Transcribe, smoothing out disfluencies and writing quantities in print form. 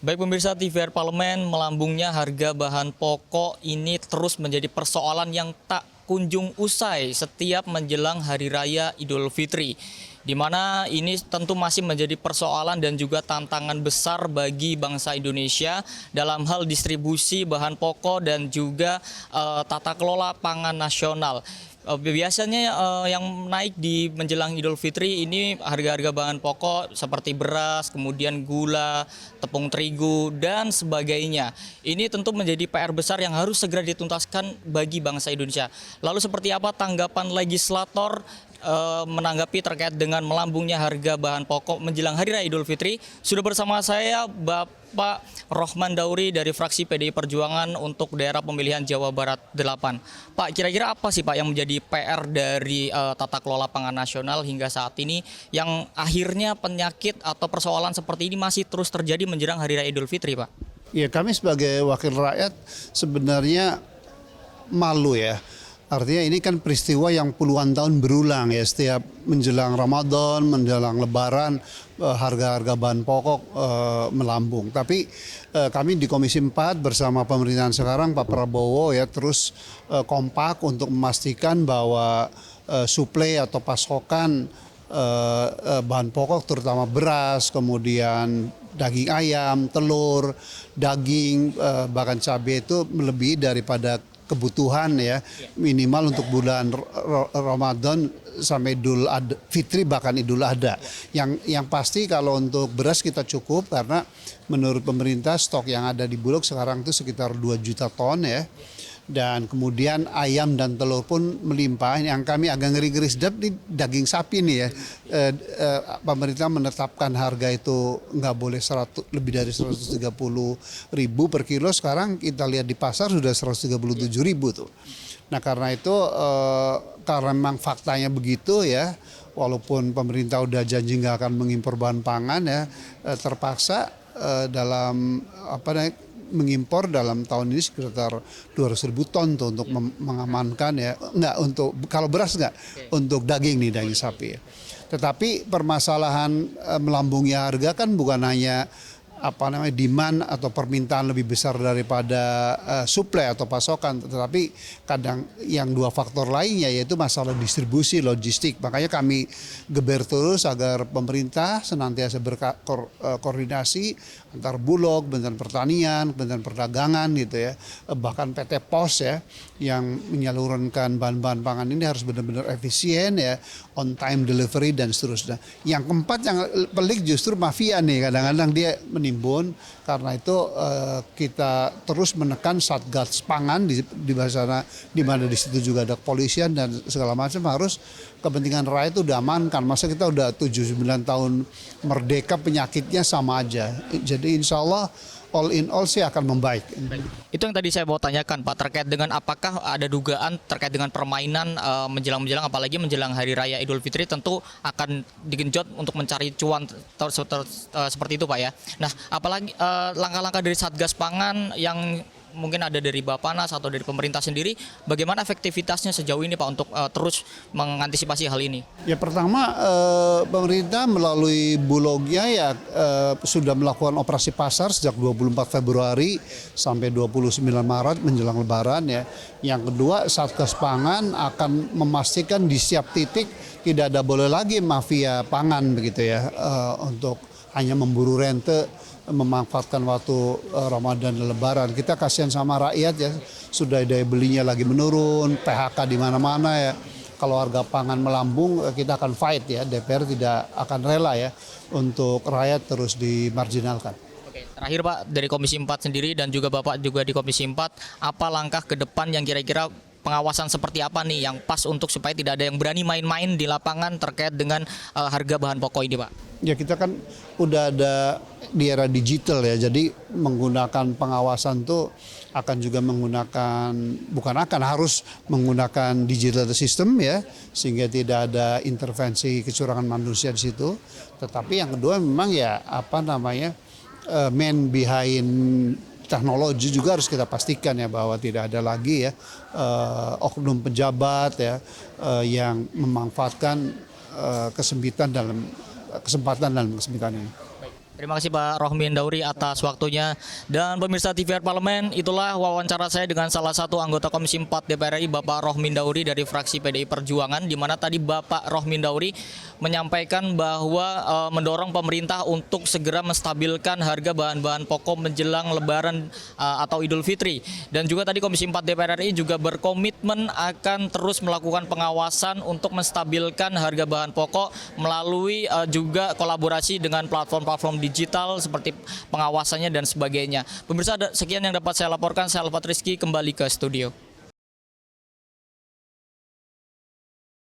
Baik pemirsa TVR Parlemen, melambungnya harga bahan pokok ini terus menjadi persoalan yang tak kunjung usai setiap menjelang Hari Raya Idul Fitri. Di mana ini tentu masih menjadi persoalan dan juga tantangan besar bagi bangsa Indonesia dalam hal distribusi bahan pokok dan juga tata kelola pangan nasional. Biasanya yang naik di menjelang Idul Fitri ini harga-harga bahan pokok seperti beras, kemudian gula, tepung terigu, dan sebagainya. Ini tentu menjadi PR besar yang harus segera dituntaskan bagi bangsa Indonesia. Lalu seperti apa tanggapan legislator menanggapi terkait dengan melambungnya harga bahan pokok menjelang Hari Raya Idul Fitri? Sudah bersama saya Bapak Rohman Dauri dari fraksi PDI Perjuangan untuk daerah pemilihan Jawa Barat 8. Pak, kira-kira apa sih Pak yang menjadi PR dari tata kelola pangan nasional hingga saat ini yang akhirnya penyakit atau persoalan seperti ini masih terus terjadi menjelang Hari Raya Idul Fitri, Pak? Ya, kami sebagai wakil rakyat sebenarnya malu ya. Artinya ini kan peristiwa yang puluhan tahun berulang ya, setiap menjelang Ramadan, menjelang Lebaran, harga-harga bahan pokok melambung. Tapi kami di Komisi 4 bersama pemerintahan sekarang Pak Prabowo ya terus kompak untuk memastikan bahwa suplai atau pasokan bahan pokok terutama beras, kemudian daging ayam, telur, daging, bahkan cabai itu melebihi daripada kebutuhan ya, minimal untuk bulan Ramadan sampai Idul Fitri bahkan Idul Adha. Yang pasti kalau untuk beras kita cukup karena menurut pemerintah stok yang ada di Bulog sekarang itu sekitar 2 juta ton ya. Dan kemudian ayam dan telur pun melimpah. Yang kami agak ngeri-ngeri sedap di daging sapi nih ya. Pemerintah menetapkan harga itu nggak boleh lebih dari 130.000 per kilo. Sekarang kita lihat di pasar sudah 137.000 tuh. Nah karena itu karena memang faktanya begitu ya. Walaupun pemerintah udah janji nggak akan mengimpor bahan pangan ya, terpaksa dalam mengimpor dalam tahun ini sekitar 200.000 ton tuh untuk mengamankan ya, enggak untuk kalau beras enggak, untuk daging nih, daging sapi ya. Tetapi permasalahan melambungnya harga kan bukan hanya demand atau permintaan lebih besar daripada suplai atau pasokan, tetapi kadang yang dua faktor lainnya yaitu masalah distribusi logistik. Makanya kami geber terus agar pemerintah senantiasa berkoordinasi antar Bulog, Kementerian Pertanian, Kementerian Perdagangan gitu ya, bahkan PT POS ya, yang menyalurkan bahan-bahan pangan ini harus benar-benar efisien ya, on time delivery dan seterusnya. Yang keempat yang pelik justru mafia nih, kadang-kadang dia menimbun. Karena itu kita terus menekan Satgas Pangan di sana, di mana di situ juga ada kepolisian dan segala macam, harus kepentingan rakyat itu diamankan. Masa kita udah 7-9 tahun merdeka penyakitnya sama aja. Jadi insya Allah all in all sih akan membaik. Itu yang tadi saya mau tanyakan Pak, terkait dengan apakah ada dugaan terkait dengan permainan menjelang-menjelang, apalagi menjelang Hari Raya Idul Fitri tentu akan digenjot untuk mencari cuan seperti itu Pak ya. Nah apalagi langkah-langkah dari Satgas Pangan yang mungkin ada dari Bappenas atau dari pemerintah sendiri, bagaimana efektivitasnya sejauh ini Pak untuk terus mengantisipasi hal ini? Ya pertama pemerintah melalui Bulognya ya sudah melakukan operasi pasar sejak 24 Februari sampai 29 Maret menjelang Lebaran ya. Yang kedua Satgas Pangan akan memastikan di setiap titik tidak ada boleh lagi mafia pangan begitu ya, untuk hanya memburu rente, memanfaatkan waktu Ramadan dan Lebaran. Kita kasihan sama rakyat ya, sudah daya belinya lagi menurun, PHK di mana-mana ya. Kalau harga pangan melambung kita akan fight ya, DPR tidak akan rela ya untuk rakyat terus dimarginalkan. Oke, terakhir Pak, dari Komisi 4 sendiri dan juga Bapak juga di Komisi 4, apa langkah ke depan yang kira-kira pengawasan seperti apa nih yang pas untuk supaya tidak ada yang berani main-main di lapangan terkait dengan harga bahan pokok ini Pak? Ya kita kan udah ada di era digital ya, jadi menggunakan pengawasan tuh akan juga menggunakan, harus menggunakan digital system ya, sehingga tidak ada intervensi kecurangan manusia di situ. Tetapi yang kedua memang ya man behind teknologi juga harus kita pastikan ya, bahwa tidak ada lagi ya oknum pejabat ya yang memanfaatkan kesempatan dalam kesempitan ini. Terima kasih Pak Rohmin Dauri atas waktunya. Dan pemirsa TVR Parlemen, itulah wawancara saya dengan salah satu anggota Komisi 4 DPR RI, Bapak Rohmin Dauri dari fraksi PDI Perjuangan, di mana tadi Bapak Rohmin Dauri menyampaikan bahwa mendorong pemerintah untuk segera menstabilkan harga bahan-bahan pokok menjelang Lebaran atau Idul Fitri. Dan juga tadi Komisi 4 DPR RI juga berkomitmen akan terus melakukan pengawasan untuk menstabilkan harga bahan pokok melalui juga kolaborasi dengan platform-platform digital seperti pengawasannya dan sebagainya. Pemirsa, sekian yang dapat saya laporkan. Saya Alfat Rizky, kembali ke studio.